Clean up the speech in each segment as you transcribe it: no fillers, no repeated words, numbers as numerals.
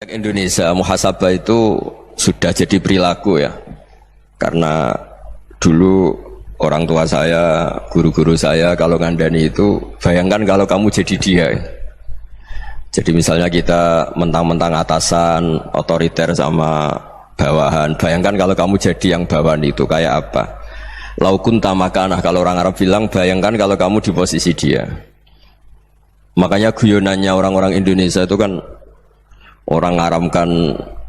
Indonesia muhasabah itu sudah jadi perilaku ya, karena dulu orang tua saya, guru-guru saya kalau ngandani itu, bayangkan kalau kamu jadi dia. Jadi misalnya kita mentang-mentang atasan, otoriter sama bawahan, bayangkan kalau kamu jadi yang bawahan itu kayak apa. Laukun tamakanah, kalau orang Arab bilang, bayangkan kalau kamu di posisi dia. Makanya guyonannya orang-orang Indonesia itu kan orang ngaramkan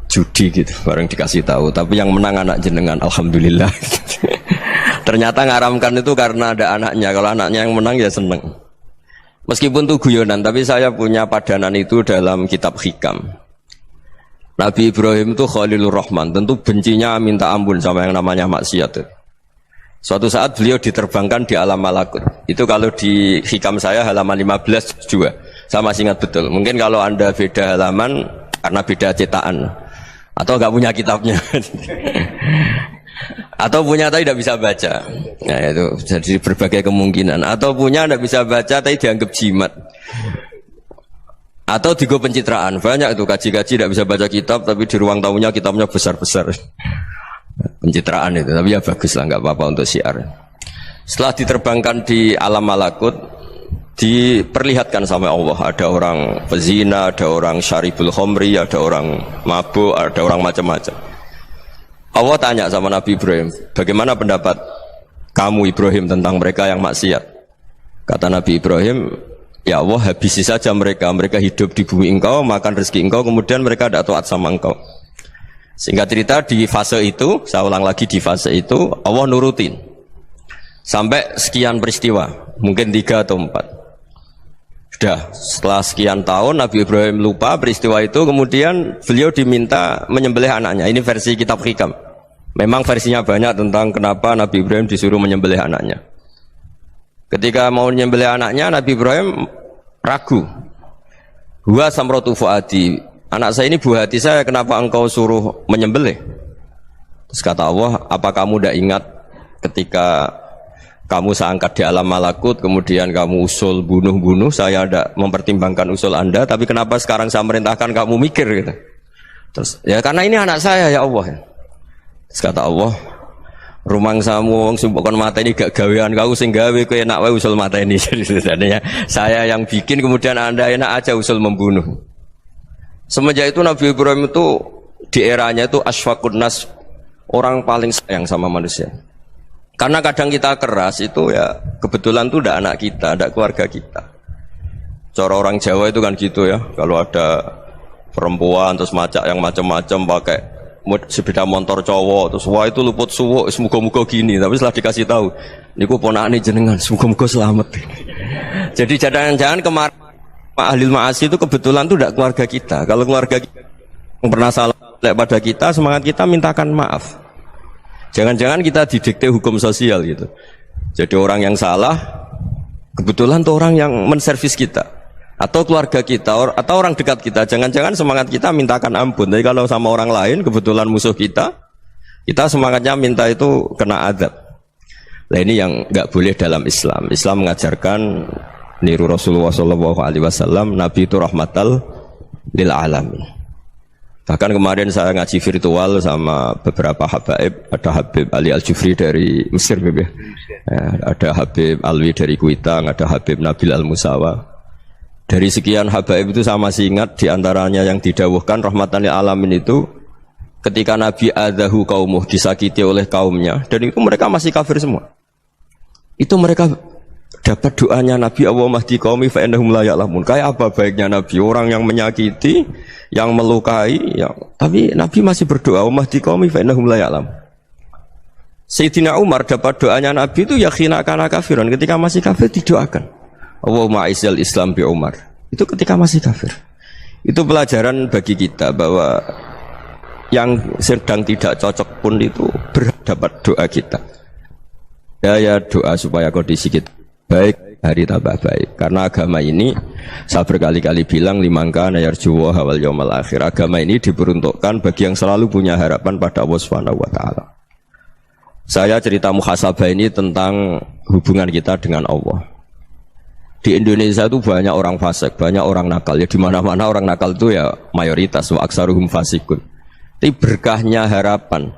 judi gitu, bareng dikasih tahu. Tapi yang menang anak jenengan, alhamdulillah. Ternyata ngaramkan itu karena ada anaknya. Kalau anaknya yang menang ya seneng. Meskipun itu guyonan, tapi saya punya padanan itu dalam kitab Hikam. Nabi Ibrahim itu Khalilur Rahman, tentu bencinya minta ampun sama yang namanya maksiat. Suatu saat beliau diterbangkan di alam malakut. Itu kalau di Hikam saya halaman 15 juga. Saya masih ingat betul. Mungkin kalau Anda beda halaman karena beda cetakan, atau nggak punya kitabnya, atau punya tapi tidak bisa baca. Nah itu jadi berbagai kemungkinan. Atau punya tidak bisa baca tapi dianggap jimat, atau digo pencitraan. Banyak itu kaji-kaji tidak bisa baca kitab tapi di ruang tamunya kitabnya besar-besar. Pencitraan itu, tapi ya bagus lah, nggak apa-apa untuk syiar. Setelah diterbangkan di alam malakut, diperlihatkan sama Allah, ada orang pezina, ada orang syaribul khomri, ada orang mabuk, ada orang macam-macam. Allah tanya sama Nabi Ibrahim, bagaimana pendapat kamu Ibrahim tentang mereka yang maksiat? Kata Nabi Ibrahim, ya Allah, habisi saja mereka. Mereka hidup di bumi engkau, makan rezeki engkau, kemudian mereka tidak taat sama engkau. Singkat cerita, di fase itu, saya ulang lagi, di fase itu Allah nurutin sampai sekian peristiwa, mungkin 3 atau 4. Sudah setelah sekian tahun Nabi Ibrahim lupa peristiwa itu, kemudian beliau diminta menyembelih anaknya. Ini versi kitab Hikam. Memang versinya banyak tentang kenapa Nabi Ibrahim disuruh menyembelih anaknya. Ketika mau menyembelih anaknya, Nabi Ibrahim ragu. Huwa samratu fuadi, anak saya ini buah hati saya, kenapa engkau suruh menyembelih? Terus kata Allah, apa kamu tidak ingat ketika kamu saya angkat di alam malakut, kemudian kamu usul bunuh-bunuh, saya tidak mempertimbangkan usul Anda, tapi kenapa sekarang saya merintahkan kamu mikir gitu? Terus, ya karena ini anak saya ya Allah. Terus kata Allah, rumang samu wong sumpukon mata ini gak gawean kau sing gawe kowe enak wae usul mata ini. Jadi sebenarnya saya yang bikin, kemudian Anda enak aja usul membunuh. Semenjak itu Nabi Ibrahim itu di eranya itu asfaqun nas, orang paling sayang sama manusia. Karena kadang kita keras itu ya kebetulan itu tidak anak kita, tidak keluarga kita. Cara orang Jawa itu kan gitu ya, kalau ada perempuan terus macak yang macam-macam pakai sepeda motor cowok, terus wah itu luput suwuk, semoga-moga gini. Tapi setelah dikasih tahu, niku ponakane jenengan, semoga-moga selamat. Jadi jangan-jangan kemarin ahli ma'asi itu kebetulan itu tidak keluarga kita. Kalau keluarga kita yang pernah salah pada kita, semangat kita mintakan maaf. Jangan-jangan kita didikte hukum sosial gitu. Jadi orang yang salah kebetulan itu orang yang menservis kita, atau keluarga kita, atau orang dekat kita. Jangan-jangan semangat kita mintakan ampun. Tapi kalau sama orang lain kebetulan musuh kita semangatnya minta itu kena adab. Nah ini yang nggak boleh dalam Islam. Islam mengajarkan niru Rasulullah SAW, Nabi itu rahmatal lil alamin. Bahkan kemarin saya ngaji virtual sama beberapa habaib, ada Habib Ali Al-Jufri dari Mesir, ada Habib Alwi dari Kuitang, ada Habib Nabil Al-Musawa. Dari sekian habaib itu saya masih ingat diantaranya yang didawuhkan rahmatan lil alamin itu ketika Nabi adahu kaumuh, disakiti oleh kaumnya, dan itu mereka masih kafir semua. Itu mereka dapat doanya Nabi, Allahumma hdi qaumi fa innahum la ya'lamun. Kayak apa baiknya Nabi, orang yang menyakiti, yang melukai, tapi Nabi masih berdoa, Allahumma hdi qaumi fa innahum la ya'lamun. Sayyidina Umar dapat doanya Nabi itu yakhina kana kafiran, ketika masih kafir didoakan, Allahumma aizzal Islam bi Umar. Itu ketika masih kafir. Itu pelajaran bagi kita bahwa yang sedang tidak cocok pun itu berdapat doa kita. Ya doa supaya kondisi kita baik, hari tambah baik. Karena agama ini, saya berkali-kali bilang, limangkana yarjuwa wal yaumal akhir. Agama ini diperuntukkan bagi yang selalu punya harapan pada Allah Subhanahu wa taala. Saya cerita muhasabah ini tentang hubungan kita dengan Allah. Di Indonesia itu banyak orang fasik, banyak orang nakal. Ya di mana-mana orang nakal itu ya mayoritas, wa aksaruhum fasikun. Tapi berkahnya harapan.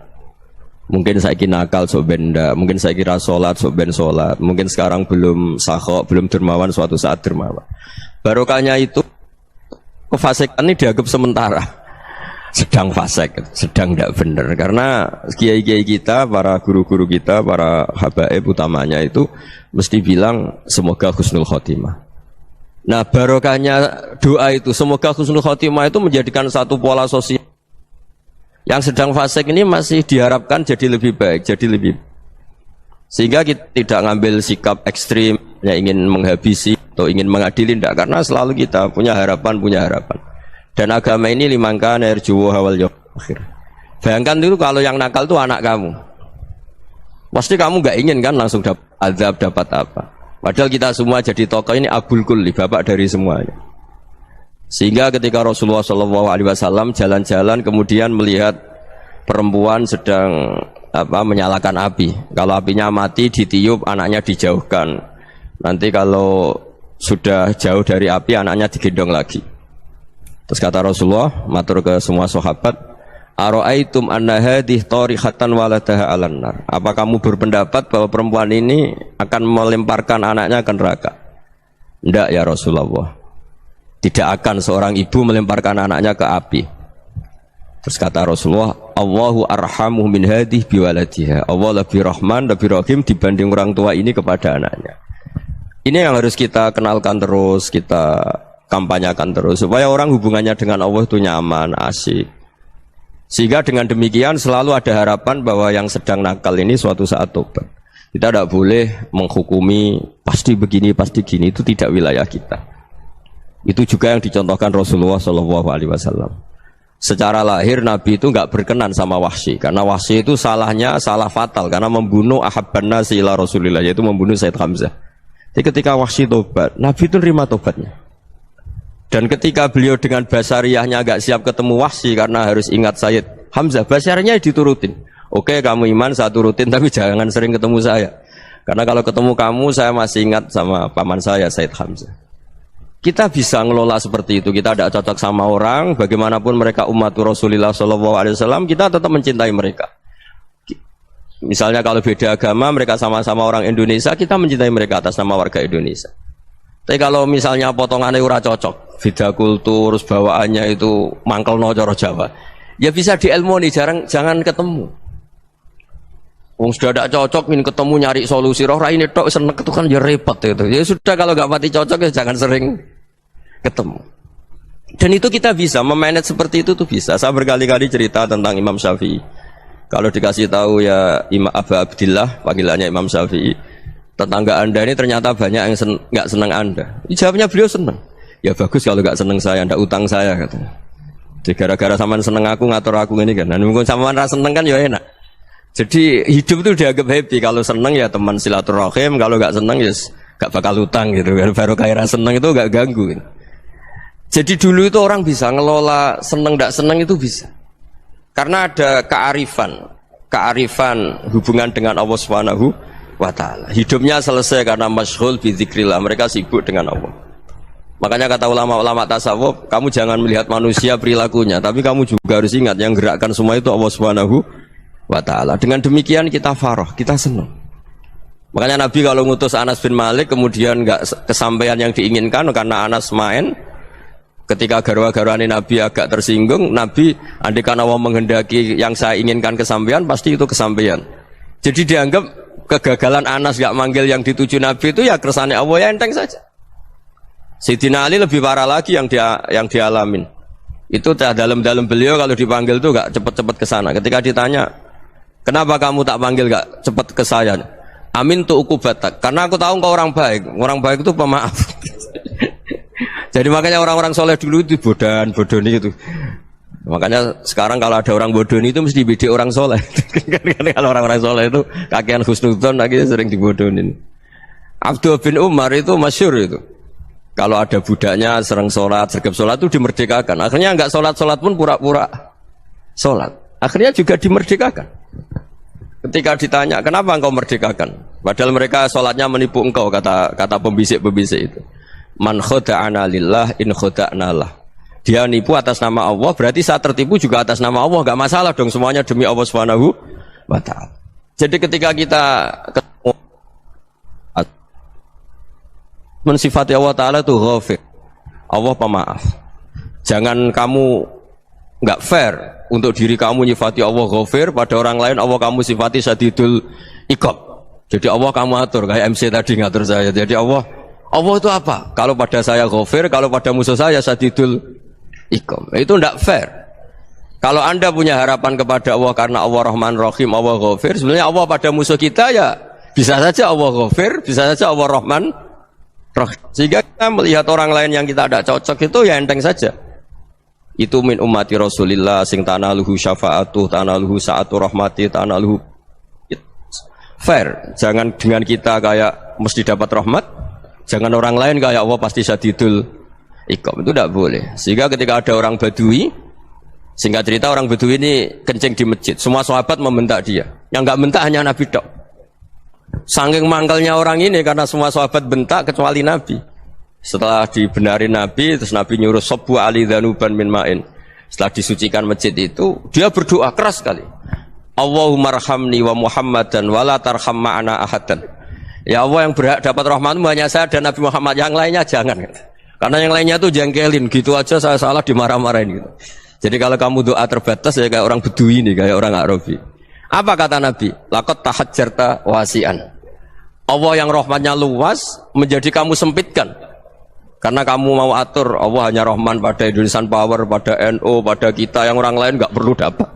Mungkin saya kira nakal sok benda, mungkin saya kira sholat sok ben sholat, mungkin sekarang belum sakhok, belum dermawan, suatu saat dermawan. Barokahnya itu kefasikan ini dianggap sementara. Sedang fasik, sedang tidak benar. Karena kiai-kiai kita, para guru-guru kita, para habaib utamanya itu mesti bilang semoga husnul khotimah. Nah barokahnya doa itu semoga husnul khotimah itu menjadikan satu pola sosial. Yang sedang fasik ini masih diharapkan jadi lebih baik, jadi lebih. Sehingga kita tidak ngambil sikap ekstrim, yang ingin menghabisi atau ingin mengadili, tidak. Karena selalu kita punya harapan. Dan agama ini limangkan erjuwo hawal akhir. Bayangkan dulu kalau yang nakal itu anak kamu. Pasti kamu nggak ingin kan langsung dapat azab, dapat apa. Padahal kita semua jadi tokoh ini abul kulli, bapak dari semuanya. Sehingga ketika Rasulullah SAW jalan-jalan kemudian melihat perempuan sedang menyalakan api. Kalau apinya mati ditiup, anaknya dijauhkan. Nanti kalau sudah jauh dari api, anaknya digendong lagi. Terus kata Rasulullah, matur ke semua sahabat, Aro'aitum anna hadih tarihatan waladaha alan nar. Apa kamu berpendapat bahwa perempuan ini akan melemparkan anaknya ke neraka? Tidak ya Rasulullah. Tidak akan seorang ibu melemparkan anaknya ke api. Terus kata Rasulullah, Allahu arhamu min hadih biwaladiha. Allah lebih rahman, lebih rahim dibanding orang tua ini kepada anaknya. Ini yang harus kita kenalkan terus, kita kampanyakan terus supaya orang hubungannya dengan Allah itu nyaman, asik. Sehingga dengan demikian selalu ada harapan bahwa yang sedang nakal ini suatu saat tobat. Kita tidak boleh menghukumi pasti begini, pasti gini, itu tidak wilayah kita. Itu juga yang dicontohkan Rasulullah SAW. Secara lahir Nabi itu nggak berkenan sama Wahsy karena Wahsy itu salahnya salah fatal karena membunuh ahabban nasi ila Rasulillah, yaitu membunuh Sayyid Hamzah. Jadi ketika Wahsy tobat, Nabi itu nerima tobatnya. Dan ketika beliau dengan basariyahnya agak siap ketemu Wahsy karena harus ingat Sayyid Hamzah, basariyahnya diturutin. Oke, kamu iman, saya turutin, tapi jangan sering ketemu saya. Karena kalau ketemu kamu, saya masih ingat sama paman saya, Sayyid Hamzah. Kita bisa ngelola seperti itu. Kita tidak cocok sama orang, bagaimanapun mereka umatur Rasulullah SAW, kita tetap mencintai mereka. Misalnya kalau beda agama, mereka sama-sama orang Indonesia, kita mencintai mereka atas nama warga Indonesia. Tapi kalau misalnya potongannya ora cocok, beda kultur, bawaannya itu mangkel no coro Jawa, ya bisa diilmoni, jangan ketemu. Wong sudah tidak cocok, ingin ketemu nyari solusi. Roh ini tok seneng itu kan ya repot itu. Ya sudah kalau nggak pati cocok ya jangan sering ketemu. Dan itu kita bisa memanage seperti itu tuh bisa. Saya berkali-kali cerita tentang Imam Syafi'i. Kalau dikasih tahu ya Imam Abu Abdillah, panggilannya Imam Syafi'i, tetangga anda ini ternyata banyak yang nggak senang anda. Jawabnya beliau senang. Ya bagus kalau nggak senang saya, ndak utang saya katanya. Jadi gara-gara saman seneng aku ngatur aku ini kan. Dan mungkin saman rasa seneng kan ya enak. Jadi hidup itu dianggap happy. Kalau seneng ya teman silaturahim, kalau nggak seneng ya nggak bakal utang gitu. Baru kaya seneng itu nggak ganggu. Gitu. Jadi dulu itu orang bisa ngelola seneng nggak seneng itu bisa. Karena ada kearifan hubungan dengan Allah Subhanahu wa ta'ala. Hidupnya selesai karena masyghul bi dzikrillah, mereka sibuk dengan Allah. Makanya kata ulama-ulama tasawuf, kamu jangan melihat manusia perilakunya, tapi kamu juga harus ingat yang gerakkan semua itu Allah Subhanahu wa ta'ala. Dengan demikian kita farah, kita senang. Makanya Nabi kalau ngutus Anas bin Malik kemudian nggak kesampaian yang diinginkan karena Anas main, ketika garwa-garwani Nabi agak tersinggung, Nabi andai karena Allah menghendaki yang saya inginkan kesampaian, pasti itu kesampaian. Jadi dianggap kegagalan Anas gak manggil yang dituju Nabi itu ya kersane Allah, ya enteng saja. Sayyidina Ali lebih parah lagi yang dialamin. Itu dalam-dalam beliau kalau dipanggil itu gak cepat-cepat ke sana. Ketika ditanya, kenapa kamu tak panggil gak cepat ke saya? Amin tu ukubatak. Karena aku tahu engkau orang baik. Orang baik itu pemaaf. Jadi makanya orang-orang soleh dulu itu bodoh-bodoh itu. Makanya sekarang kalau ada orang bodoh itu mesti bidik orang soleh. Kalau orang-orang soleh itu kakean husnudzon akhirnya sering dibodohin. Abdul bin Umar itu masyhur itu. Kalau ada budaknya sering sholat, sergap sholat itu dimerdekakan. Akhirnya nggak sholat pun pura-pura sholat. Akhirnya juga dimerdekakan. Ketika ditanya kenapa engkau merdekakan, padahal mereka sholatnya menipu engkau, kata pembisik-pembisik itu. Man khoda'ana lillah in khoda'na lah. Dia nipu atas nama Allah, berarti saat tertipu juga atas nama Allah, enggak masalah dong, semuanya demi Allah Subhanahu wa ta'ala. Jadi ketika kita ketemu mensifati Allah Ta'ala itu ghafir, Allah pemaaf. Jangan kamu enggak fair untuk diri kamu nyifati Allah ghafir, pada orang lain Allah kamu sifati syadidul iqab. Jadi Allah kamu atur, kayak MC tadi ngatur saya. Jadi Allah itu apa? Kalau pada saya ghafir, kalau pada musuh saya syadidul iqab. Itu tidak fair. Kalau Anda punya harapan kepada Allah karena Allah Rahman Rahim, Allah ghafir, sebenarnya Allah pada musuh kita ya bisa saja Allah ghafir, bisa saja Allah Rahman Rahim. Sehingga kita melihat orang lain yang kita tidak cocok itu ya enteng saja. Itu min ummati Rasulillah sing tanaluhu syafa'atuh, tanaluhu sa'atu rahmati, tanaluhu fair. Jangan dengan kita kayak mesti dapat rahmat, jangan orang lain kayak Allah pasti syadidul iqab. Itu tidak boleh. Sehingga ketika ada orang Badui, singkat cerita orang Badui ini kencing di masjid, semua sahabat membentak dia. Yang enggak bentak hanya Nabi tok. Saking mangkalnya orang ini karena semua sahabat bentak kecuali Nabi. Setelah dibenarin Nabi, terus Nabi nyuruh sabbu ali dhanuban min ma'in. Setelah disucikan masjid itu, dia berdoa keras sekali. Allahumma arhamni wa Muhammadan wa la tarham ma'ana ahadan. Ya Allah, yang berhak dapat rahmatmu hanya saya dan Nabi Muhammad, yang lainnya jangan. Karena yang lainnya tuh jengkelin, gitu aja saya salah dimarah-marahin gitu. Jadi kalau kamu doa terbatas ya kayak orang Bedui ini, kayak orang Arabi. Apa kata Nabi? Laqad tahajjarta wasi'an. Allah yang rahmatnya luas menjadi kamu sempitkan. Karena kamu mau atur Allah hanya Rahman pada Indonesian Power, pada NU, pada kita, yang orang lain nggak perlu dapat.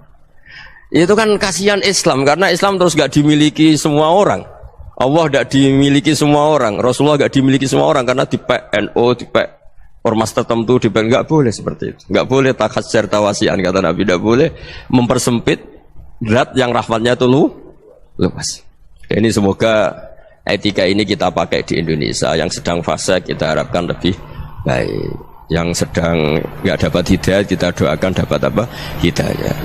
Itu kan kasihan Islam, karena Islam terus gak dimiliki semua orang. Allah gak dimiliki semua orang, Rasulullah gak dimiliki semua orang, karena di NU, di ormas tertentu, di gak boleh seperti itu. Gak boleh takhasyar tawasian, kata Nabi, gak boleh mempersempit zat yang rahmatnya itu luas. Ini semoga etika ini kita pakai di Indonesia. Yang sedang fase kita harapkan lebih baik. Yang sedang gak dapat hidayah kita doakan dapat apa? Hidayah.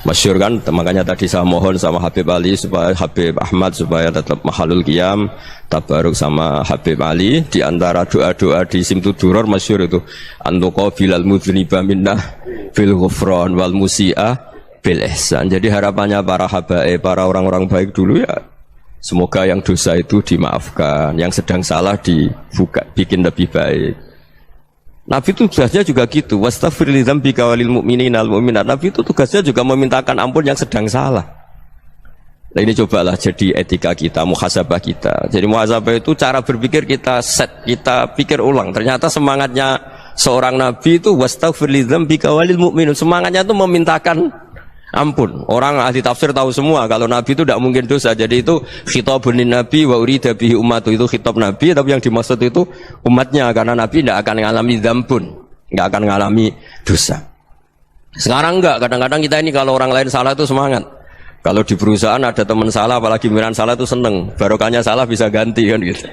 Masyhur kan, makanya tadi saya mohon sama Habib Ali supaya Habib Ahmad supaya tetap mahalul qiyam tabaruk sama Habib Ali. Di antara doa-doa di Simtuduror masyhur itu antuqa bilal mudhniba minnah bil ghufran wal musi'ah bil ihsan. Jadi harapannya para habaib, para orang-orang baik dulu ya semoga yang dosa itu dimaafkan, yang sedang salah dibuka, bikin lebih baik. Nabi itu tugasnya juga gitu. Wastaghfir li dzambika walil mu'minina wal mu'minat. Nabi itu tugasnya juga memintakan ampun yang sedang salah. Nah, ini cobalah jadi etika kita, muhasabah kita. Jadi muhasabah itu cara berpikir kita set, kita pikir ulang. Ternyata semangatnya seorang nabi itu wastaghfir li dzambika walil mu'minun. Semangatnya itu memintakan ampun. Orang ahli tafsir tahu semua kalau Nabi itu tidak mungkin dosa. Jadi itu khitabun Nabi wa urida bihi ummatu, itu khitab Nabi, tapi yang dimaksud itu umatnya, karena Nabi tidak akan mengalami dzambun, tidak akan mengalami dosa. Sekarang enggak, kadang-kadang kita ini kalau orang lain salah itu semangat. Kalau di perusahaan ada teman salah, apalagi miran salah itu seneng, barokahnya salah bisa ganti kan gitu.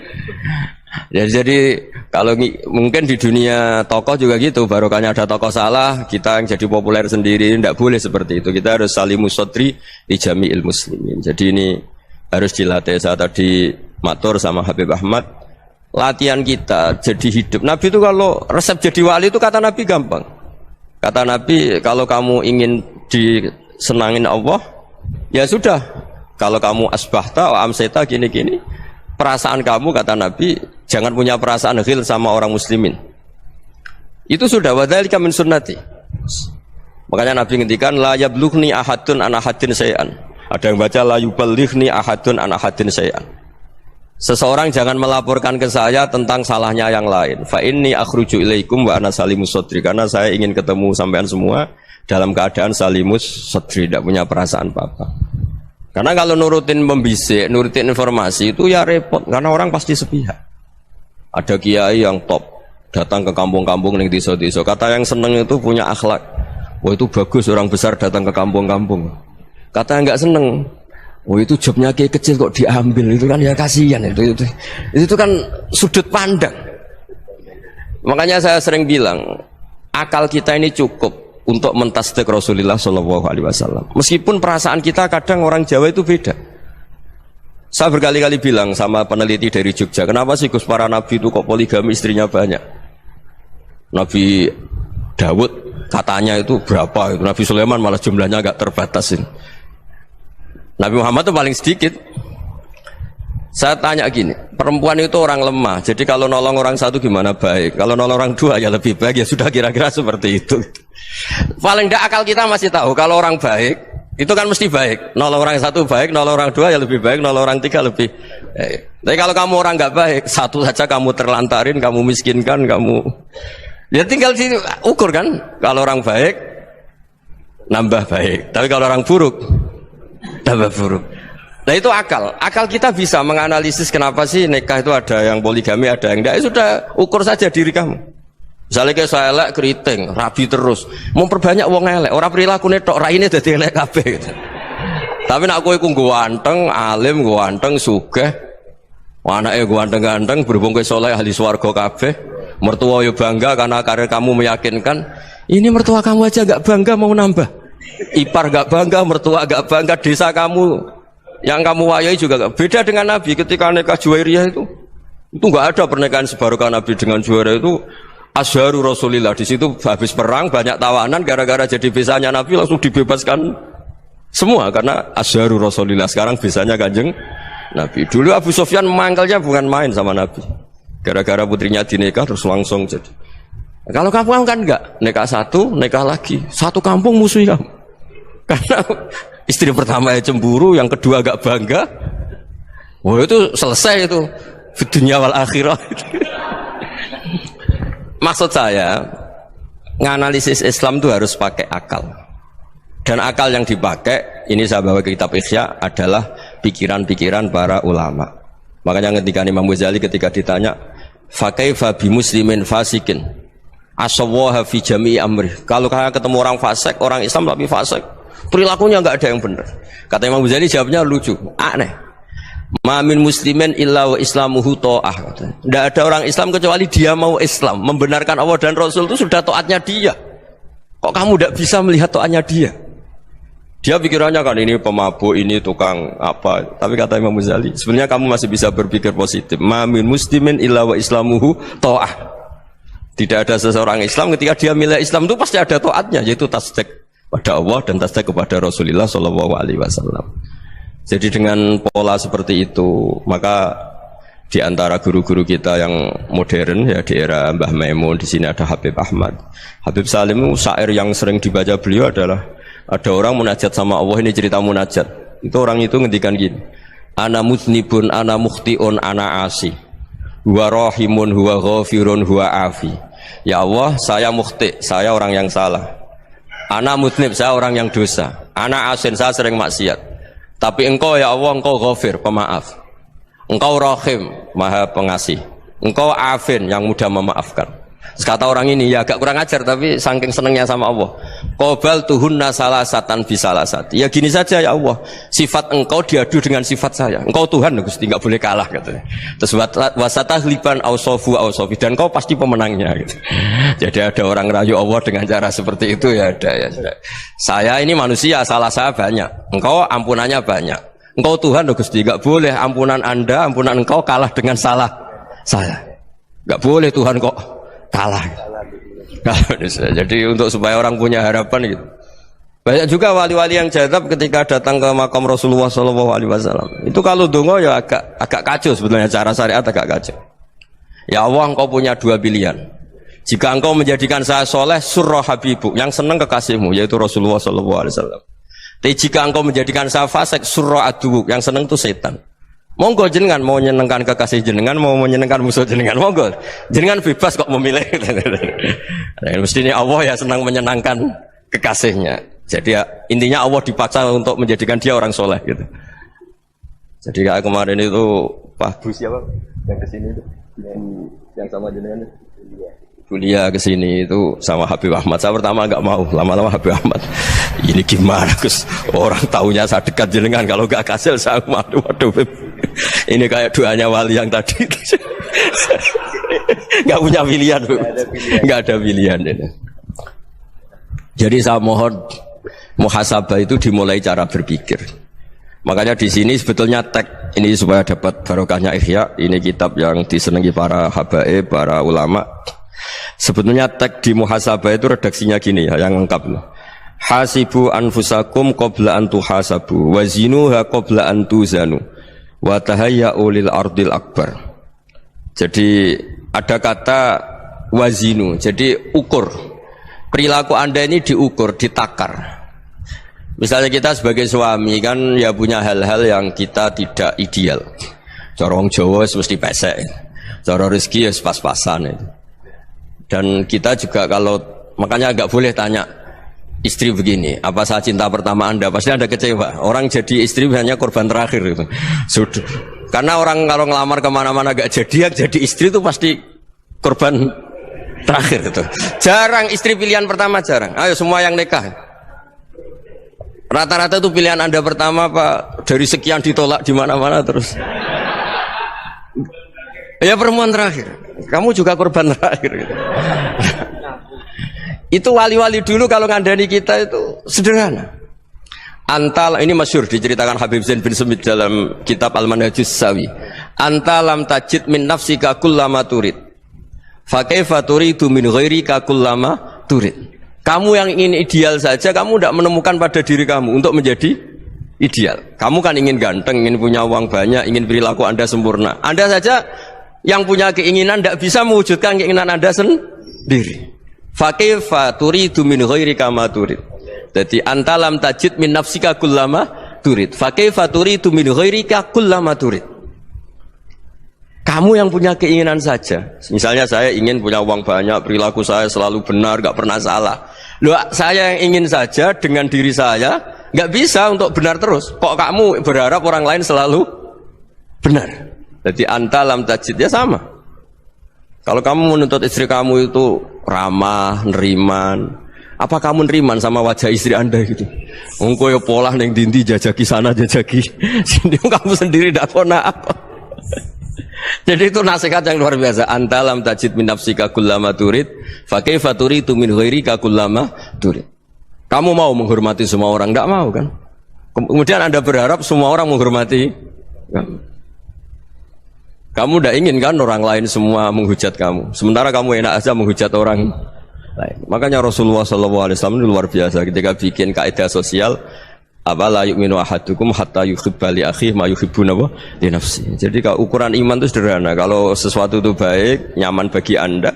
Jadi kalau mungkin di dunia tokoh juga gitu, barokahnya ada tokoh salah, kita yang jadi populer sendiri, tidak boleh seperti itu. Kita harus salimus sodri di jami'il muslimin. Jadi ini harus dilatih. Saya tadi matur sama Habib Ahmad, latihan kita jadi hidup. Nabi itu kalau resep jadi wali itu kata Nabi gampang. Kata Nabi, kalau kamu ingin disenangin Allah, ya sudah. Kalau kamu asbahta wa amseta gini-gini, perasaan kamu, kata Nabi, jangan punya perasaan ghil sama orang muslimin. Itu sudah wadzalika min sunnati. Makanya Nabi ngendikan la yablughni ahadun an ahadin syai'an. Ada yang baca la yuballighni ahadun an ahadin syai'an. Seseorang jangan melaporkan ke saya tentang salahnya yang lain. Fa inni akhruju ilaikum wa ana salimus sadri. Karena saya ingin ketemu sampean semua dalam keadaan salimus sadri, tidak punya perasaan apa-apa. Karena kalau nurutin membisik, nurutin informasi itu ya repot, karena orang pasti sepihak. Ada kiai yang top, datang ke kampung-kampung ning desa-desa. Kata yang seneng itu punya akhlak. Wah itu bagus orang besar datang ke kampung-kampung. Kata yang nggak seneng, wah itu jobnya kiai kecil kok diambil, itu kan ya kasihan itu kan sudut pandang. Makanya saya sering bilang, akal kita ini cukup untuk mentasdik Rasulullah Shallallahu Alaihi Wasallam. Meskipun perasaan kita kadang orang Jawa itu beda. Saya berkali-kali bilang sama peneliti dari Jogja, kenapa sih Gus para nabi itu kok poligami istrinya banyak? Nabi Dawud katanya itu berapa itu. Nabi Sulaiman malah jumlahnya agak terbatasin. Nabi Muhammad itu paling sedikit. Saya tanya gini, perempuan itu orang lemah, jadi kalau nolong orang satu gimana baik, kalau nolong orang dua ya lebih baik, ya sudah kira-kira seperti itu. Paling tidak akal kita masih tahu kalau orang baik itu kan mesti baik, nolong orang satu baik, nolong orang dua ya lebih baik, nolong orang tiga lebih baik. Tapi kalau kamu orang nggak baik, satu saja kamu terlantarin, kamu miskinkan, kamu ya tinggal diukur kan. Kalau orang baik nambah baik, tapi kalau orang buruk tambah buruk. Nah itu akal kita bisa menganalisis kenapa sih nikah itu ada yang poligami, ada yang tidak. Sudah ukur saja diri kamu. Misalnya kayak saya elek keriting, rabi terus, memperbanyak wong elek, orang perilaku netok, raine dadi elek kabeh. Gitu. Tapi nak kowe iku ganteng, alim, ganteng, sugih, anake ganteng-ganteng, berhubung kowe saleh ahli swarga kabeh, mertua yo bangga karena karir kamu meyakinkan. Ini mertua kamu aja enggak bangga mau nambah. Ipar enggak bangga, mertua enggak bangga, desa kamu yang kamu wayai juga gak beda dengan Nabi ketika nikah Juwairiyah itu nggak ada pernikahan sebarokah Nabi dengan Juwairiyah itu Azharu Rasulillah. Di situ habis perang banyak tawanan gara-gara jadi besanya Nabi langsung dibebaskan semua karena Azharu Rasulillah. Sekarang besanya Kanjeng Nabi. Dulu Abu Sufyan mangkalnya bukan main sama Nabi gara-gara putrinya dinikah terus langsung jadi. Kalau kamu kan enggak, nikah satu, nikah lagi, satu kampung musuh kamu karena istri pertama ya cemburu, yang kedua agak bangga. Wah itu selesai itu dunia wal akhirah. Maksud saya nganalisis Islam itu harus pakai akal. Dan akal yang dipakai ini saya bawa ke kitab Ihya adalah pikiran-pikiran para ulama. Makanya ketika Imam Ghazali ketika ditanya fakaifa bi muslimin fasikin asawwaha fi jami'i amri. Kalau kalian ketemu orang fasik, orang Islam tapi fasik, perilakunya nggak ada yang benar. Kata Imam Ghazali jawabnya lucu, aneh. Mamin muslimin illa wa islamuhu ta'ah. Tidak ada orang Islam kecuali dia mau Islam, membenarkan Allah dan Rasul itu sudah taatnya dia. Kok kamu tidak bisa melihat taatnya dia? Dia pikirannya kan ini pemabuk, ini tukang apa. Tapi kata Imam Ghazali, sebenarnya kamu masih bisa berpikir positif. Mamin muslimin illa wa islamuhu ta'ah. Tidak ada seseorang Islam ketika dia milih Islam itu pasti ada taatnya, yaitu tasdik pada Allah dan tasdik kepada Rasulullah Shallallahu Alaihi Wasallam. Jadi dengan pola seperti itu, maka di antara guru-guru kita yang modern ya di era Mbah Maimun, di sini ada Habib Ahmad, Habib Salim, syair yang sering dibaca beliau adalah ada orang munajat sama Allah. Ini cerita munajat. Itu orang itu ngendikan gini, ana muznibun, ana mukhtiun, ana asi, huwa rahimun, huwa ghafirun, huwa afi. Ya Allah, saya mukhti, saya orang yang salah. Ana mutnib, saya orang yang dosa. Ana asin, saya sering maksiat. Tapi engkau ya Allah, engkau ghafir, pemaaf. Engkau rahim, maha pengasih. Engkau afin, yang mudah memaafkan. Terus kata orang ini, ya agak kurang ajar tapi saking senengnya sama Allah. Qobal tuhunna salasatan bisalasati. Ya gini saja ya Allah, sifat engkau diadu dengan sifat saya. Engkau Tuhan, Gusti, enggak boleh kalah katanya. Terus wasatahliban ausofu ausofi, dan engkau pasti pemenangnya gitu. Jadi ada orang rayu Allah dengan cara seperti itu ya ada ya. Saya ini manusia, salah saya banyak. Engkau ampunannya banyak. Engkau Tuhan, Gusti, enggak boleh ampunan Anda, ampunan engkau kalah dengan salah saya. Enggak boleh Tuhan kok kalah. Jadi untuk supaya orang punya harapan gitu. Banyak juga wali-wali yang jadab ketika datang ke makam Rasulullah SAW. Itu kalau dongo ya agak kacau sebetulnya, cara syariat agak kacau. Ya Allah, engkau punya dua pilihan. Jika engkau menjadikan saya soleh, surah habibu, yang senang kekasihmu, yaitu Rasulullah SAW. Tapi jika engkau menjadikan saya fasik, surah adubu, yang senang itu setan. Monggo jenengan mau menyenangkan kekasih jenengan, mau menyenangkan musuh jenengan, monggo jenengan bebas kok memilih. Mestinya Allah ya senang menyenangkan kekasihnya. Jadi ya, intinya Allah dipaksa untuk menjadikan dia orang soleh gitu. Jadi kayak kemarin itu Pak Bu siapa yang kesini itu, yang sama jenengan kuliah kesini itu sama Habib Ahmad. Saya pertama nggak mau, lama-lama Habib Ahmad ini gimana Gus, orang taunya saya dekat jenengan, kalau nggak kasil saya waduh ini kayak doanya wali yang tadi. Nggak punya pilihan, nggak ada pilihan ini. Jadi saya mohon muhasabah itu dimulai cara berpikir. Makanya di sini sebetulnya tag ini supaya dapat barokahnya Ihya. Ini kitab yang disenangi para habaib, para ulama. Sebetulnya teks di muhasabah itu redaksinya gini ya, yang lengkap. Hasibu anfusakum qabla an tuhasabu wa zinuha qabla an tuzanu wa tahayya'u lil ardil akbar. Jadi ada kata wazinu, jadi ukur. Perilaku Anda ini diukur, ditakar. Misalnya kita sebagai suami kan ya punya hal-hal yang kita tidak ideal. Cara wong Jawa mesti pesek. Cara rezeki ya pas-pasan itu. Dan kita juga kalau makanya enggak boleh tanya istri begini, apa saat cinta pertama Anda? Pasti Anda kecewa. Orang jadi istri hanya korban terakhir gitu. Sudah. Karena orang kalau ngelamar kemana-mana gak jadi, yang jadi istri itu pasti korban terakhir gitu. Jarang istri pilihan pertama, jarang. Ayo semua yang nikah. Rata-rata itu pilihan Anda pertama Pak, dari sekian ditolak di mana-mana terus. Ya perempuan terakhir. Kamu juga korban terakhir gitu. Itu wali-wali dulu kalau ngandani kita itu sederhana. Antal ini masyhur diceritakan Habib Zain bin Semit dalam kitab Al-Manhajus Sawi. Antalam tajid min nafsika kullama turid. Fa kaifa turidu min ghairika kullama turid. Kamu yang ingin ideal saja kamu tidak menemukan pada diri kamu untuk menjadi ideal. Kamu kan ingin ganteng, ingin punya uang banyak, ingin perilaku Anda sempurna. Anda saja yang punya keinginan tidak bisa mewujudkan keinginan Anda sendiri. Fa kaifa turidu min ghairika ma turid. Jadi antalam tajid min nafsika kullama turid. Fa kaifa turidu min ghairika kullama turid. Kamu yang punya keinginan saja. Misalnya saya ingin punya uang banyak, perilaku saya selalu benar, gak pernah salah. Loh, saya yang ingin saja dengan diri saya gak bisa untuk benar terus. Kok kamu berharap orang lain selalu benar? Jadi antalam tajid ya sama. Kalau kamu menuntut istri kamu itu ramah, neriman, apa kamu neriman sama wajah istri Anda gitu? Engko ya pola neng dindi jajaki sana jajaki sini, kamu sendiri ndak kona apa. Jadi itu nasihat yang luar biasa. Antalam tajid min nafsika kullama turid, fa kaifa turidu min ghairika kullama turid. Kamu mau menghormati semua orang, enggak mau kan? Kemudian Anda berharap semua orang menghormati kamu. Kamu tidak ingin kan orang lain semua menghujat kamu. Sementara kamu enak aja menghujat orang lain. Makanya Rasulullah SAW itu luar biasa ketika bikin kaidah sosial. Apa la yu'minu ahadukum hatta yuhibba li akhihi ma yuhibbu li nafsi. Jadi kalau ukuran iman itu sederhana. Kalau sesuatu itu baik, nyaman bagi Anda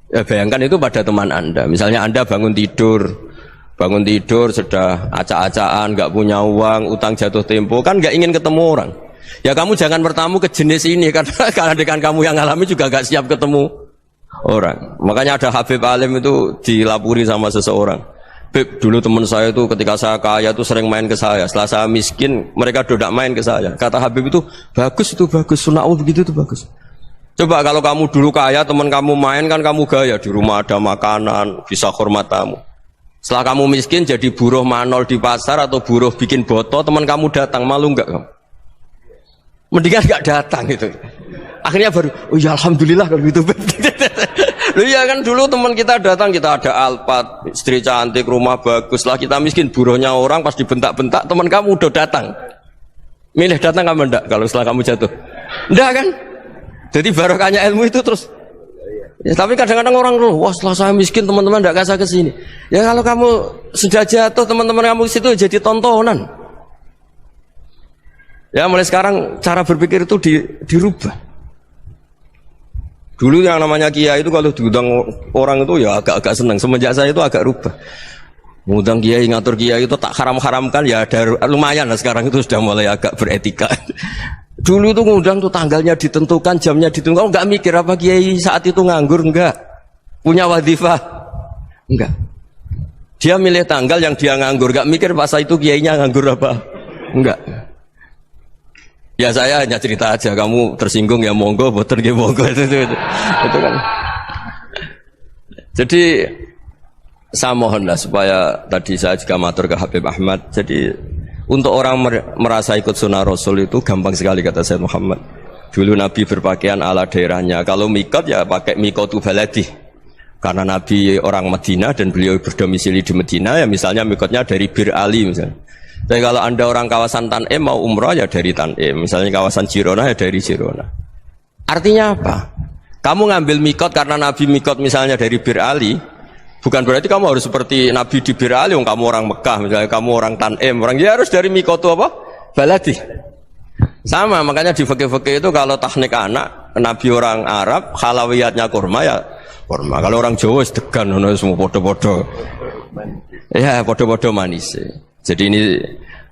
ya bayangkan itu pada teman Anda. Misalnya Anda bangun tidur sudah acak-acakan, enggak punya uang, utang jatuh tempo, kan enggak ingin ketemu orang. Ya kamu jangan bertamu ke jenis ini karena dengan kamu yang alami juga enggak siap ketemu orang. Makanya ada Habib Alim itu dilapuri sama seseorang. Beb, dulu teman saya itu ketika saya kaya itu sering main ke saya. Setelah saya miskin, mereka tidak main ke saya. Kata Habib itu bagus, sunahul begitu itu bagus. Coba kalau kamu dulu kaya, teman kamu main kan kamu gaya. Di rumah ada makanan, bisa hormat tamu. Setelah kamu miskin jadi buruh manol di pasar atau buruh bikin boto, teman kamu datang, malu enggak kamu? Mendingan enggak datang gitu. Akhirnya baru, oh ya alhamdulillah kalau gitu. Loh iya kan dulu teman kita datang, kita ada Alphard, istri cantik, rumah bagus. Lah kita miskin, buruhnya orang pas dibentak-bentak, teman kamu udah datang. Milih datang kamu enggak kalau setelah kamu jatuh? Enggak kan? Jadi barokahnya ilmu itu terus. Ya, tapi kadang-kadang orang loh, wah setelah saya miskin teman-teman enggak kasih ke sini. Ya kalau kamu sudah jatuh, teman-teman kamu ke situ jadi tontonan. Ya mulai sekarang cara berpikir itu dirubah. Dulu yang namanya kiai itu kalau diundang orang itu ya agak-agak senang. Semenjak saya itu agak rubah. Mengundang kiai, ngatur kiai itu tak haram-haramkan ya ada lumayan lah sekarang itu sudah mulai agak beretika. Dulu itu ngundang tuh tanggalnya ditentukan, jamnya ditentukan. Enggak mikir apa kiai saat itu nganggur, enggak. Punya wadifah, enggak. Dia milih tanggal yang dia nganggur, enggak mikir pas itu kiainya nganggur apa, enggak. Ya saya hanya cerita aja, kamu tersinggung ya monggo, boten nggih monggo itu kan. Jadi saya mohonlah supaya tadi saya juga matur ke Habib Ahmad. Jadi untuk orang merasa ikut sunnah Rasul itu gampang sekali kata Sayyid Muhammad. Dulu Nabi berpakaian ala daerahnya. Kalau mikot ya pakai mikotu baladi. Karena Nabi orang Madinah dan beliau berdomisili di Madinah ya misalnya mikotnya dari Bir Ali misalnya. Tapi kalau Anda orang kawasan Tanim mau umrah ya dari Tanim. Misalnya kawasan Jirona ya dari Jirona. Artinya apa? Kamu ngambil mikot karena Nabi mikot misalnya dari Bir Ali, bukan berarti kamu harus seperti Nabi di Bir Ali, kamu orang Mekah, misalnya kamu orang Tanim, orang dia harus dari mikot itu apa? Baladi. Sama, makanya di fikih-fikih itu kalau teknik anak, Nabi orang Arab, halawiyatnya kurma ya kurma. Kalau orang Jawa sedegan, semua podo-podo. Ya, podo-podo manis. Jadi ini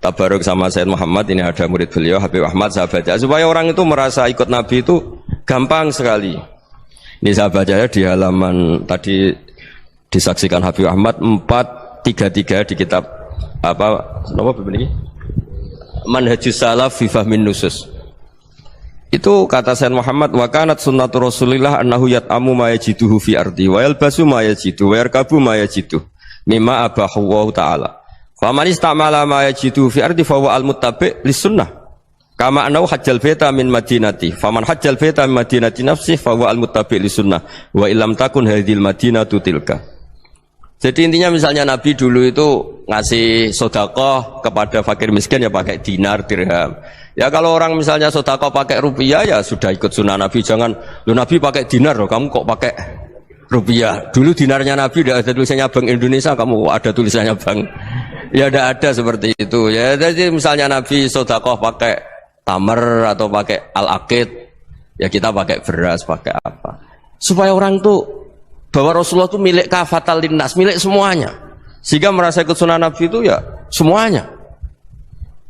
tabaruk sama Sayyid Muhammad, ini ada murid beliau, Habib Ahmad, sahabatnya. Supaya orang itu merasa ikut Nabi itu gampang sekali. Ini saya baca ya di halaman tadi disaksikan Habib Ahmad 433 di kitab apa begini? Manhajus Salaf fi Fahmin Nusus. Itu kata Sayyid Muhammad, wa kanat sunnatu Rasulillah annahu yat'amu ma yajiduhu fi ardi wa yalbasu ma yajidu wa yarkabu ma yajidu mimma abahu Allah taala. Fa man istamala ma yajidu fi ardi fa huwa al-muttabi' lis-sunnah. Kama anau hajjal beta min madinati, faman hajjal beta min madinati nafsi fa huwa al-muttabi' li sunnah wa illam takun hadhil madinatu tilka. Jadi intinya misalnya Nabi dulu itu ngasih sedekah kepada fakir miskin ya pakai dinar, dirham. Ya kalau orang misalnya sedekah pakai rupiah ya sudah ikut sunnah Nabi. Jangan lu Nabi pakai dinar loh, kamu kok pakai rupiah. Dulu dinarnya Nabi tidak ada tulisannya Bank Indonesia, kamu ada tulisannya Bank. Ya tidak ada seperti itu. Ya jadi misalnya Nabi sedekah pakai tamar atau pakai al-aqid, ya kita pakai beras, pakai apa, supaya orang tuh bahwa Rasulullah itu milik kafatal linnas, milik semuanya, sehingga merasa ikut sunnah Nabi itu ya semuanya.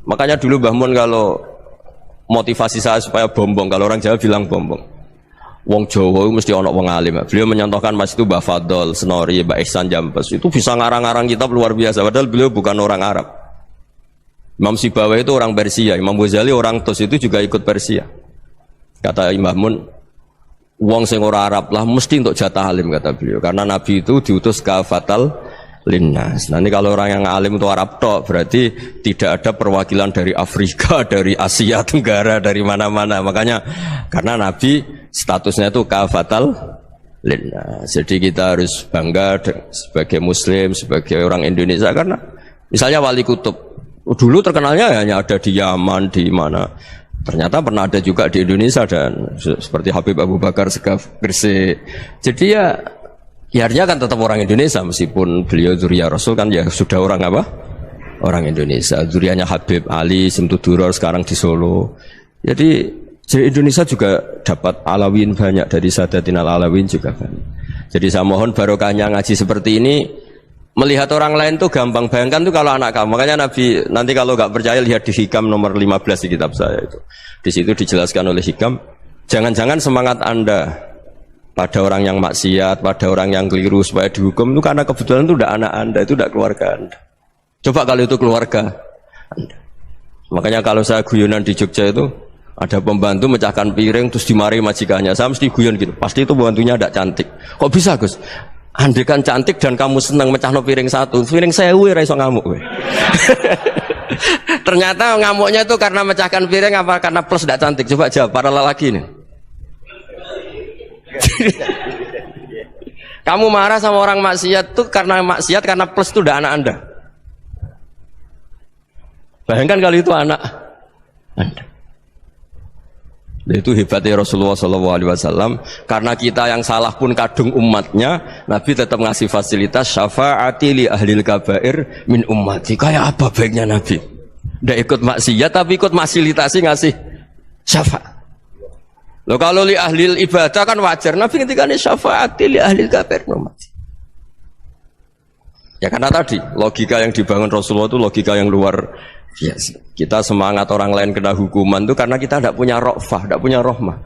Makanya dulu Mbah Mun kalau motivasi saya supaya bombong, kalau orang Jawa bilang bombong, wong Jawa itu mesti ono wong alim. Beliau menyontohkan mas itu Mbah Fadol, Senori, Mbah Ihsan Jambes, itu bisa ngarang-ngarang kitab luar biasa, padahal beliau bukan orang Arab. Imam Sibawai itu orang Persia, Imam Ghazali orang Tos itu juga ikut Persia. Kata Imam Mun, wong sing ora Arab lah mesti untuk jatah alim, kata beliau. Karena Nabi itu diutus kafatal linnas. Nanti kalau orang yang alim itu Arab tok, berarti tidak ada perwakilan dari Afrika, dari Asia Tenggara, dari mana-mana. Makanya karena Nabi statusnya itu kafatal linnas. Jadi kita harus bangga sebagai Muslim, sebagai orang Indonesia, karena misalnya Wali Kutub dulu terkenalnya hanya ada di Yaman, di mana. Ternyata pernah ada juga di Indonesia, dan seperti Habib Abu Bakar Segaf Gresik. Jadi ya artinya kan tetap orang Indonesia, meskipun beliau zuriyah Rasul kan ya sudah orang apa? Orang Indonesia. Zuriyahnya Habib Ali Simtuduror sekarang di Solo. Jadi Indonesia juga dapat alawin banyak, dari Sadatin al-Alawin juga banyak. Jadi saya mohon barokahnya ngaji seperti ini. Melihat orang lain tuh gampang, bayangkan tuh kalau anak kamu. Makanya Nabi, nanti kalau nggak percaya lihat di Hikam nomor 15 di kitab saya itu. Di situ dijelaskan oleh Hikam, jangan-jangan semangat Anda pada orang yang maksiat, pada orang yang keliru supaya dihukum itu karena kebetulan itu udah anak Anda, itu udah keluarga Anda. Coba kalau itu keluarga Anda. Makanya kalau saya guyonan di Jogja itu, ada pembantu mecahkan piring terus dimarahi majikannya, saya mesti guyon gitu, pasti itu pembantunya tidak cantik. Kok bisa Gus? Andai kan cantik dan kamu senang mecahno piring satu, piring 1000 ra iso ngamuk kowe. Ternyata ngamuknya itu karena mecahkan piring apa karena plus tidak cantik? Coba jawab para lelaki ini. Kamu marah sama orang maksiat tuh karena maksiat, karena plus itu udah anak Anda. Bayangkan kalau itu anak Anda. Itu hebatnya Rasulullah SAW. Karena kita yang salah pun kadung umatnya, Nabi tetap ngasih fasilitas syafaati li ahlil kabair min ummati. Kayak apa baiknya Nabi? Tidak ikut maksiat tapi ikut fasilitasi ngasih syafaat. Loh kalau li ahlil ibadah kan wajar. Nabi ketika ini syafaati li ahlil kabair min ummati. Ya karena tadi logika yang dibangun Rasulullah itu logika yang luar biasa. Kita semangat orang lain kena hukuman itu karena kita tidak punya ra'fah, tidak punya rahmah.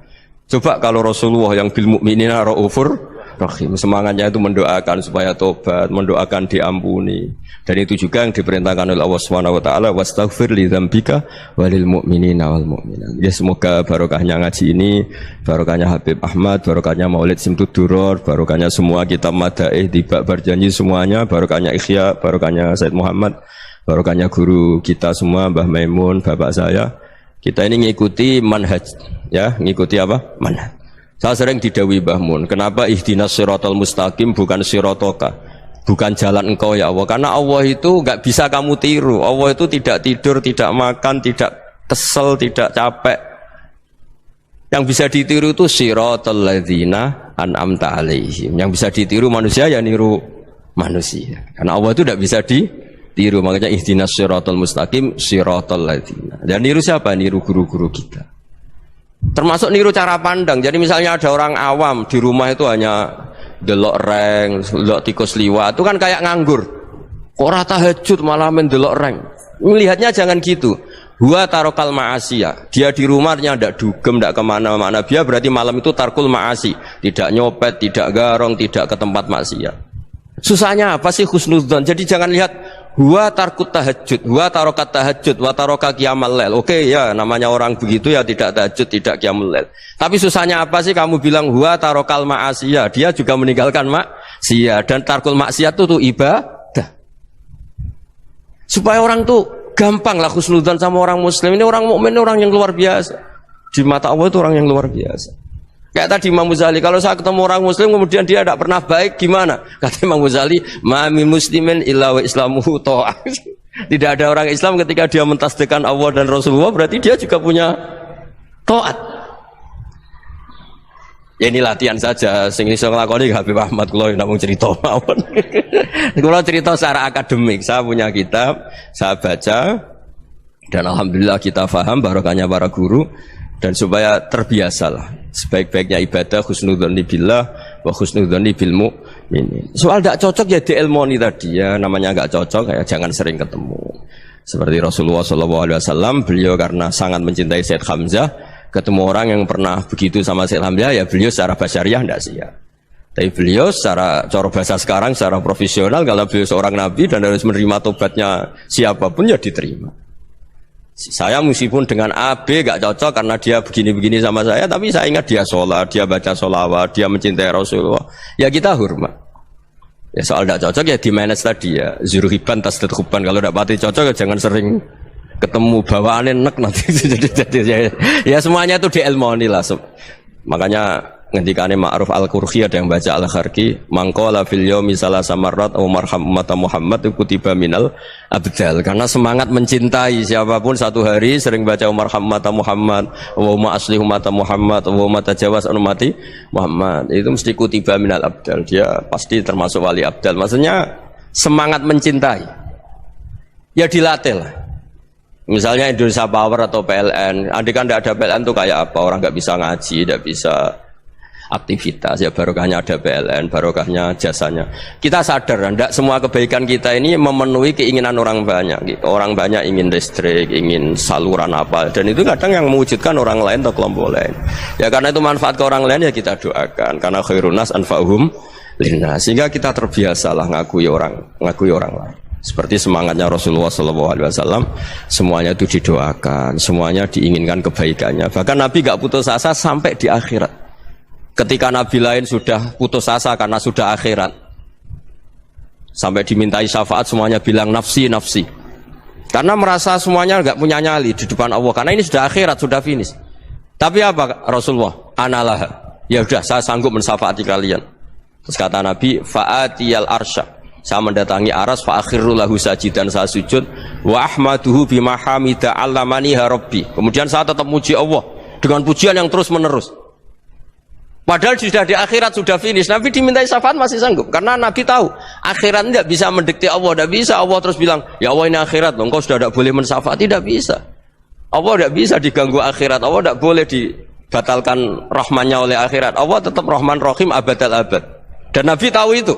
Coba kalau Rasulullah yang bil mu'minina ra'ufur rahim, semangatnya itu mendoakan supaya tobat, mendoakan diampuni. Dan itu juga yang diperintahkan oleh Allah Subhanahu wa taala, wastaghfir li dzambika walil mu'minina wal mu'minat. Ya semoga barokahnya ngaji ini, barokahnya Habib Ahmad, barokahnya Maulid Simtuduror, barokahnya semua kitab madaih, tiba berjanji semuanya, barokahnya Ikhya, barokahnya Said Muhammad, barokahnya guru kita semua, Mbah Maimun, bapak saya. Kita ini ngikuti manhaj, ya, ngikuti apa? Manhaj. Saya sering didhawuhi Mbah Mun, kenapa ihdinas siratal mustaqim bukan siratoka, bukan jalan engkau ya Allah? Karena Allah itu enggak bisa kamu tiru. Allah itu tidak tidur, tidak makan, tidak kesel, tidak capek. Yang bisa ditiru itu siratal ladzina an'amta alaihim. Yang bisa ditiru manusia ya niru manusia. Karena Allah itu tidak bisa ditiru. Makanya ihdinas siratal mustaqim siratal ladzina. Dan niru siapa? Niru guru-guru kita. Termasuk niru cara pandang. Jadi misalnya ada orang awam di rumah itu hanya delok reng, delok tikus liwat, itu kan kayak nganggur. Ora tahajud malah mendelok reng. Melihatnya jangan gitu. Huwa tarokal ma'asiyah. Dia di rumahnya tidak dugem, tidak kemana-mana. Dia berarti malam itu tarkul ma'asi. Tidak nyopet, tidak garong, tidak ke tempat maksiat. Susahnya apa sih husnudzon? Jadi jangan lihat huwa tarkut tahajud, huwa tarokat tahajud, wa taroka qiyamal lail. Oke ya, namanya orang begitu ya tidak tahajud, tidak qiyamul lail. Tapi susahnya apa sih kamu bilang huwa tarokal ma'asiyah? Dia juga meninggalkan maksiat, dan tarkul maksiat itu tuh ibadah. Supaya orang tuh gampang lah husnudzon sama orang muslim. Ini orang mukmin, orang yang luar biasa. Di mata Allah itu orang yang luar biasa. Kayak tadi Imam Ghazali, kalau saya ketemu orang muslim kemudian dia tidak pernah baik, gimana? Kata Imam Ghazali, ma min muslimin illa wa islamuhu ta'ah. Tidak ada orang Islam ketika dia mentasdihkan Allah dan Rasulullah, berarti dia juga punya taat. Ya ini latihan saja, sing iso nglakoni Habib Ahmad kula namung cerita mawon. Kula cerita secara akademik, saya punya kitab, saya baca dan alhamdulillah kita paham barokahnya para guru, dan supaya terbiasalah sebaik-baiknya ibadah husnudzonni billah wa husnudzonni bil mu'minin. Soal tidak cocok ya diilmoni tadi ya, namanya enggak cocok ya jangan sering ketemu. Seperti Rasulullah SAW, beliau karena sangat mencintai Sayyid Hamzah, ketemu orang yang pernah begitu sama Sayyid Hamzah, ya beliau secara basyariah tidak siap. Tapi beliau secara cara bahasa sekarang, secara profesional, kalau beliau seorang nabi dan harus menerima tobatnya siapapun ya diterima. Saya meskipun dengan A, B gak cocok karena dia begini-begini sama saya, tapi saya ingat dia sholat, dia baca sholawat, dia mencintai Rasulullah, ya kita hormat. Ya soal tidak cocok ya di manage tadi ya, zuruhiban tasdid huban. Kalau tidak pati cocok ya jangan sering ketemu, bawaannya enek nanti. Ya semuanya itu diilmoni lah. Makanya ngendikane Ma'ruf Al-Qurhi ada yang baca Al-Kharqi, mangqala fil yaumi salasa marrat aw marham ummata Muhammad kutiba minal abdal. Karena semangat mencintai siapapun satu hari sering baca marham ummata Muhammad, wa ma asli ummata Muhammad, wa ma tajawaz an ummati Muhammad, itu mesti kutiba minal abdal. Dia pasti termasuk wali abdal. Maksudnya semangat mencintai ya dilatih lah. Misalnya Indonesia Power atau PLN, andai kan tidak ada PLN itu kayak apa? Orang nggak bisa ngaji, tidak bisa aktivitas, ya barokahnya ada PLN, barokahnya jasanya. Kita sadar, tidak semua kebaikan kita ini memenuhi keinginan orang banyak. Orang banyak ingin listrik, ingin saluran apa, dan itu kadang yang mewujudkan orang lain atau kelompok lain. Ya karena itu manfaat ke orang lain ya kita doakan. Karena khairun nas anfa'uhum linnas. Sehingga kita terbiasalah ngakui orang lain. Seperti semangatnya Rasulullah SAW, semuanya itu didoakan, semuanya diinginkan kebaikannya. Bahkan Nabi gak putus asa sampai di akhirat. Ketika Nabi lain sudah putus asa karena sudah akhirat, sampai dimintai syafaat semuanya bilang nafsi, nafsi. Karena merasa semuanya gak punya nyali di depan Allah. Karena ini sudah akhirat, sudah finish. Tapi apa Rasulullah? Analah. Ya udah, saya sanggup mensyafaati kalian. Terus kata Nabi, fa'atiyal arsya. Saya mendatangi aras, fa'akhirru lahu sajidan, saya sujud, wa ahmaduhu bima hamida allamaniha rabbi. Kemudian saya tetap muji Allah dengan pujian yang terus menerus. Padahal sudah di akhirat, sudah finish. Nabi dimintai syafaat masih sanggup. Karena Nabi tahu akhirat tidak bisa mendikte Allah. Tidak bisa Allah terus bilang, ya Allah ini akhirat loh, engkau sudah tidak boleh mensyafaat. Tidak bisa. Allah tidak bisa diganggu akhirat. Allah tidak boleh dibatalkan rahmannya oleh akhirat. Allah tetap Rahman Rahim abadal abad. Dan Nabi tahu itu.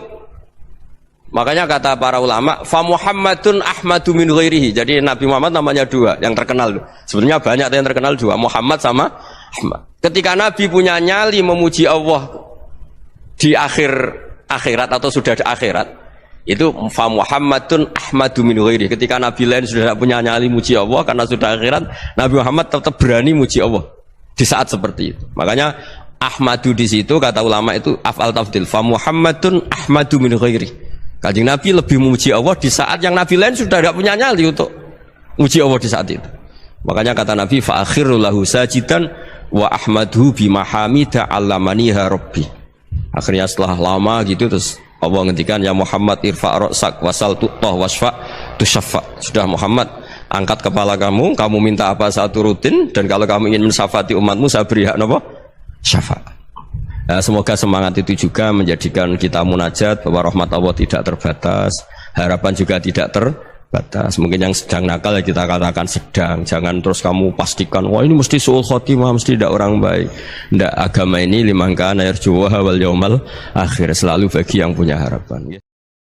Makanya kata para ulama, fa Muhammadun ahmadu min ghairihi. Jadi Nabi Muhammad namanya dua yang terkenal. Sebenarnya banyak yang terkenal dua, Muhammad sama Ahmad. Ketika Nabi punya nyali memuji Allah di akhirat atau sudah di akhirat, itu fa Muhammadun ahmadu min ghairihi. Ketika Nabi lain sudah tidak punya nyali muji Allah karena sudah akhirat, Nabi Muhammad tetap berani muji Allah di saat seperti itu. Makanya Ahmadu di situ kata ulama itu af'al tafdil, fa Muhammadun ahmadu min ghairihi. Kanjeng Nabi lebih memuji Allah di saat yang Nabi lain sudah tidak punya nyali untuk memuji Allah di saat itu. Makanya kata Nabi, fa'akhirru lahu sajidan wa ahmadhu bimahamida allamaniha rabbi. Akhirnya setelah lama gitu terus Allah ngendikan, ya Muhammad irfa' ra'sak wasal tu'tah wasfa' tusyaffa. Sudah Muhammad, angkat kepala kamu minta apa saya turutin, dan kalau kamu ingin mensyafaati umatmu saya beri hak apa? syafaat. Nah, semoga semangat itu juga menjadikan kita munajat bahwa rahmat Allah tidak terbatas, harapan juga tidak terbatas. Mungkin yang sedang nakal ya kita katakan sedang, jangan terus kamu pastikan wah ini mesti suul khotimah, mesti tidak orang baik. Tidak, agama ini liman kana yarjuwaha wal yaumal akhir, selalu bagi yang punya harapan.